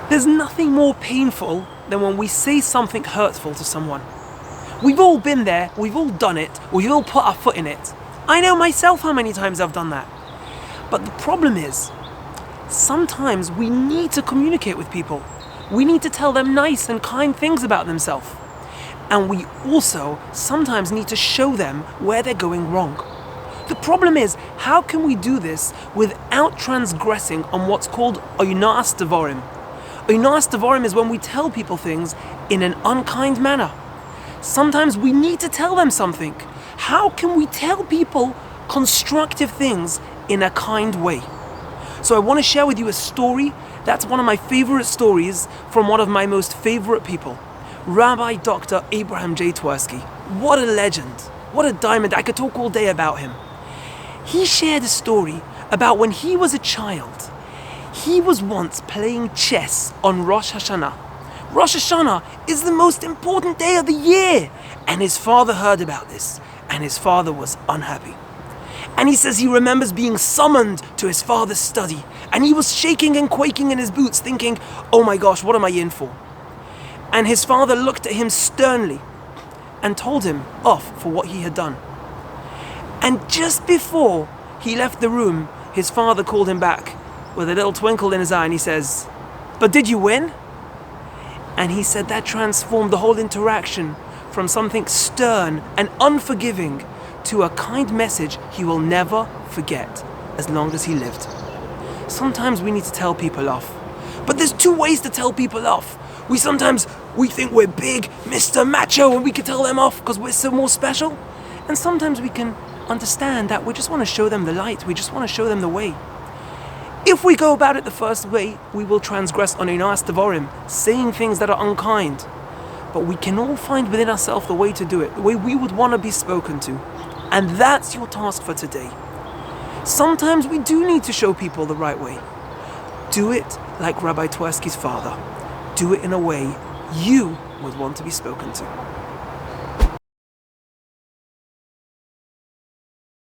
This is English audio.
There's nothing more painful than when we say something hurtful to someone. We've all been there, we've all done it, we've all put our foot in it. I know myself how many times I've done that. But the problem is, sometimes we need to communicate with people. We need to tell them nice and kind things about themselves. And we also sometimes need to show them where they're going wrong. The problem is, how can we do this without transgressing on what's called oinas devarim? Oinas devarim is when we tell people things in an unkind manner. Sometimes we need to tell them something. How can we tell people constructive things in a kind way? So I want to share with you a story that's one of my favorite stories from one of my most favorite people, Rabbi Dr. Abraham J. Twersky. What a legend. What a diamond. I could talk all day about him. He shared a story about when he was a child. He was once playing chess on Rosh Hashanah. Rosh Hashanah is the most important day of the year. And his father heard about this, and his father was unhappy. And he says he remembers being summoned to his father's study, and he was shaking and quaking in his boots, thinking, oh my gosh, what am I in for? And his father looked at him sternly and told him off for what he had done. And just before he left the room, his father called him back with a little twinkle in his eye, and he says, but did you win? And he said that transformed the whole interaction from something stern and unforgiving to a kind message he will never forget as long as he lived. Sometimes we need to tell people off. But there's two ways to tell people off. We think we're big, Mr. Macho, and we can tell them off because we're so more special. And sometimes we can understand that we just want to show them the light. We just want to show them the way. If we go about it the first way, we will transgress on oinas devarim, saying things that are unkind. But we can all find within ourselves the way to do it, the way we would want to be spoken to. And that's your task for today. Sometimes we do need to show people the right way. Do it like Rabbi Twersky's father. Do it in a way you would want to be spoken to.